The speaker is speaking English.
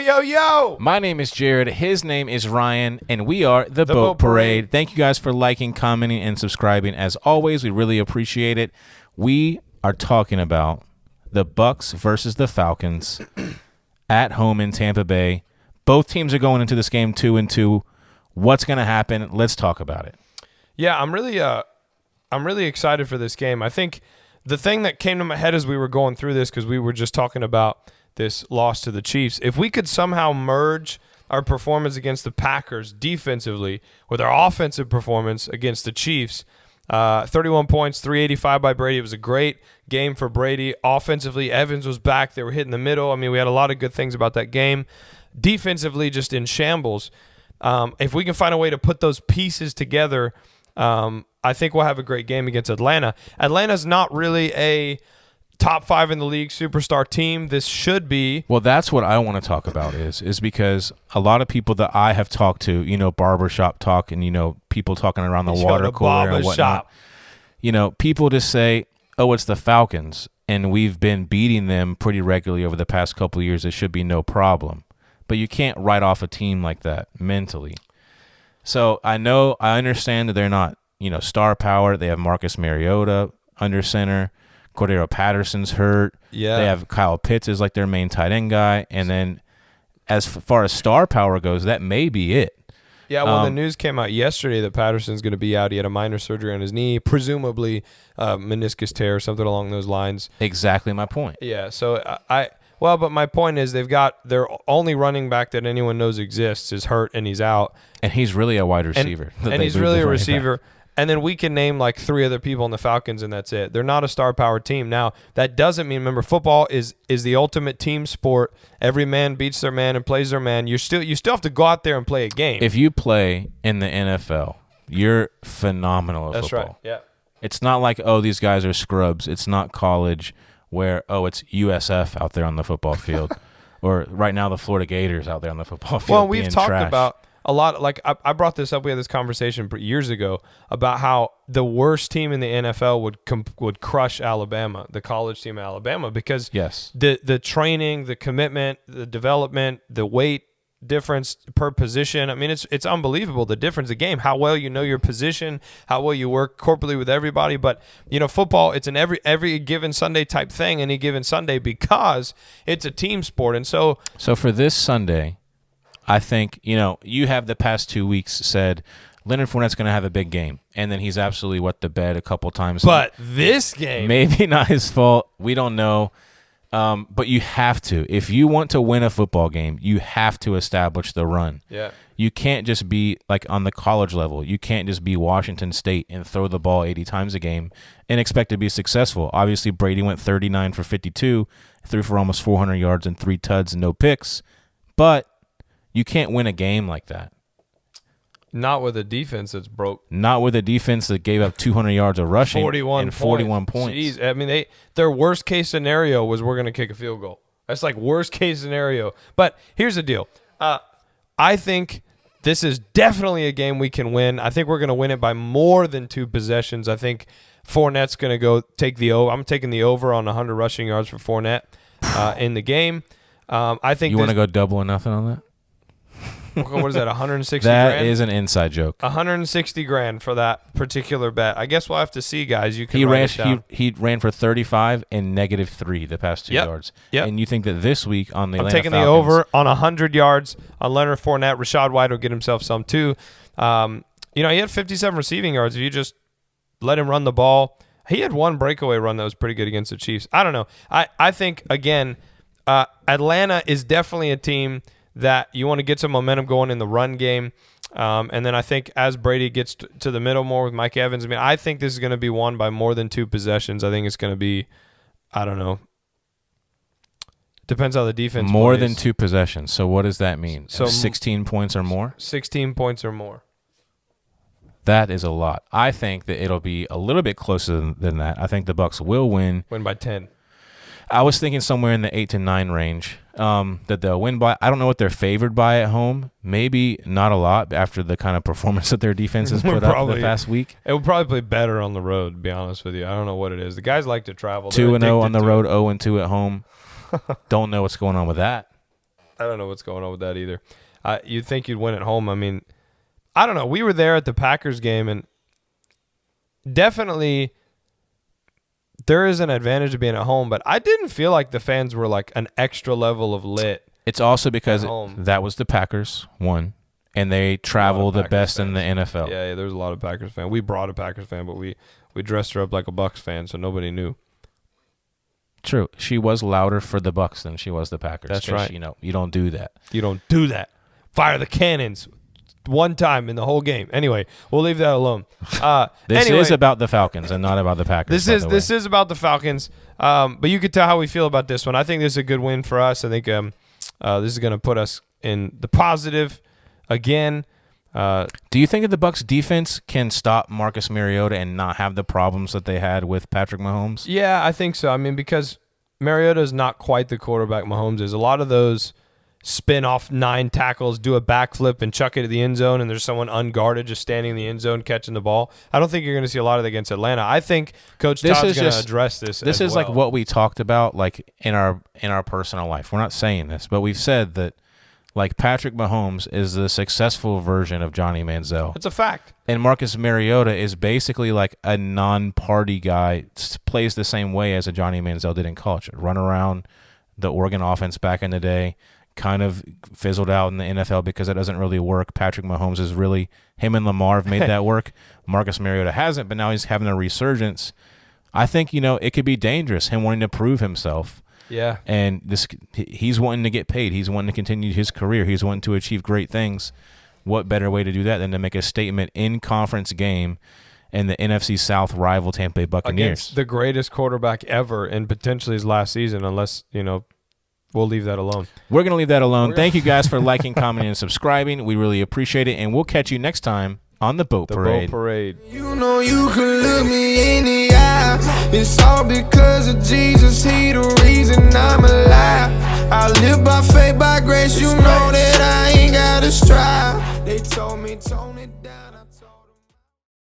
yo. My name is Jared. His name is Ryan, and we are The Boat Parade. Thank you guys for liking, commenting, and subscribing. As always, we really appreciate it. We are talking about the Bucs versus the Falcons at home in Tampa Bay. Both teams are going into this game 2-2. What's going to happen? Let's talk about it. Yeah, I'm really excited for this game. I think the thing that came to my head as we were going through this, because we were just talking about this loss to the Chiefs, if we could somehow merge our performance against the Packers defensively with our offensive performance against the Chiefs, 31 points, 385 by Brady. It was a great game for Brady. Offensively, Evans was back. They were hitting the middle. I mean, we had a lot of good things about that game. Defensively, just in shambles. If we can find a way to put those pieces together, I think we'll have a great game against Atlanta. Atlanta's not really a top 5 in the league superstar team. This should be. Well, that's what I want to talk about is because a lot of people that I have talked to, barbershop talk and, people talking around the water cooler and whatnot, people just say, oh, it's the Falcons, and we've been beating them pretty regularly over the past couple of years. It should be no problem. But you can't write off a team like that mentally. So I understand that they're not, star power. They have Marcus Mariota under center. Cordero Patterson's hurt. Yeah. They have Kyle Pitts as like their main tight end guy. And then as far as star power goes, that may be it. Yeah, well, the news came out yesterday that Patterson's going to be out. He had a minor surgery on his knee, presumably meniscus tear or something along those lines. Exactly my point. Yeah, so but my point is their only running back that anyone knows exists is hurt and he's out. And he's really a wide receiver. And he's really a receiver. And then we can name like 3 other people on the Falcons, and that's it. They're not a star-powered team. Now, that doesn't mean, remember, football is the ultimate team sport. Every man beats their man and plays their man. You still have to go out there and play a game. If you play in the NFL, you're phenomenal at football. That's right, yeah. It's not like, oh, these guys are scrubs. It's not college where, oh, it's USF out there on the football field. Or right now the Florida Gators out there on the football field. Well, we've talked about a lot, like I brought this up. We had this conversation years ago about how the worst team in the NFL would crush Alabama, the college team of Alabama, because the training, the commitment, the development, the weight difference per position. I mean, it's unbelievable, the difference, the game, how well you know your position, how well you work corporately with everybody. But football, it's an every given Sunday type thing, any given Sunday, because it's a team sport. And so for this Sunday, I think, you have the past 2 weeks said Leonard Fournette's going to have a big game, and then he's absolutely wet the bed a couple times. But this game, maybe not his fault. We don't know. But you have to. If you want to win a football game, you have to establish the run. Yeah. You can't just be like on the college level. You can't just be Washington State and throw the ball 80 times a game and expect to be successful. Obviously, Brady went 39 for 52, threw for almost 400 yards and 3 tuds and no picks. But you can't win a game like that. Not with a defense that's broke. Not with a defense that gave up 200 yards of rushing 41 and 41 points. Jeez. I mean, their worst case scenario was we're going to kick a field goal. That's like worst case scenario. But here's the deal. I think this is definitely a game we can win. I think we're going to win it by more than 2 possessions. I think Fournette's going to go take the over. I'm taking the over on 100 rushing yards for Fournette in the game. I think you want to go double or nothing on that? What is that, 160 That grand? is an inside joke. 160 grand for that particular bet. I guess we'll have to see, guys. You can write it down. He ran for 35 and -3 the past 2 yards. Yep. And you think that this week on the Atlanta taking Falcons, the over on 100 yards on Leonard Fournette. Rashad White will get himself some too. He had 57 receiving yards. If you just let him run the ball, he had 1 breakaway run that was pretty good against the Chiefs. I don't know. I think, again, Atlanta is definitely a team that you want to get some momentum going in the run game. And then I think as Brady gets to the middle more with Mike Evans, I think this is going to be won by more than 2 possessions. I think it's going to be, I don't know. Depends how the defense more plays. than 2 possessions. So what does that mean? So 16 points or more? 16 points or more. That is a lot. I think that it'll be a little bit closer than that. I think the Bucs will win. Win by 10. I was thinking somewhere in the 8 to 9 range that they'll win by. I don't know what they're favored by at home. Maybe not a lot after the kind of performance that their defense has put up the past week. It would probably play better on the road, to be honest with you. I don't know what it is. The guys like to travel. 2-0 on the road, 0-2 at home. Don't know what's going on with that. I don't know what's going on with that either. You'd think you'd win at home. I mean, I don't know. We were there at the Packers game, and definitely there is an advantage of being at home, but I didn't feel like the fans were like an extra level of lit. It's also because that was the Packers, one, and they travel the best in the NFL. Yeah, there's a lot of Packers fans. We brought a Packers fan, but we dressed her up like a Bucs fan, so nobody knew. True. She was louder for the Bucs than she was the Packers. That's right. You don't do that. You don't do that. Fire the cannons. One time in the whole game. Anyway, we'll leave that alone. This is about the Falcons and not about the Packers. This is about the Falcons. But you could tell how we feel about this one. I think this is a good win for us. I think this is going to put us in the positive again. Do you think that the Bucs defense can stop Marcus Mariota and not have the problems that they had with Patrick Mahomes? Yeah, I think so. I mean, because Mariota is not quite the quarterback Mahomes is. A lot of those spin off 9 tackles, do a backflip, and chuck it at the end zone, and there's someone unguarded just standing in the end zone catching the ball. I don't think you're going to see a lot of that against Atlanta. I think Coach Todd's going to address this. This is like what we talked about, like in our personal life. We're not saying this, but we've said that like Patrick Mahomes is the successful version of Johnny Manziel. It's a fact. And Marcus Mariota is basically like a non-party guy, plays the same way as a Johnny Manziel did in college. Run around the Oregon offense back in the day, kind of fizzled out in the NFL because it doesn't really work. Patrick Mahomes is really, him and Lamar have made that work. Marcus Mariota hasn't, but now he's having a resurgence. I think, it could be dangerous, him wanting to prove himself. Yeah. And he's wanting to get paid. He's wanting to continue his career. He's wanting to achieve great things. What better way to do that than to make a statement in conference game in the NFC South rival Tampa Bay Buccaneers? Against the greatest quarterback ever in potentially his last season, unless, we'll leave that alone. We're going to leave that alone. Thank you guys for liking, commenting, and subscribing. We really appreciate it. And we'll catch you next time on the Boat Parade. The Boat Parade. You know you can look me in the eye. It's all because of Jesus. He the reason I'm alive. I live by faith, by grace. You know that I ain't got to strive. They told me, Tony.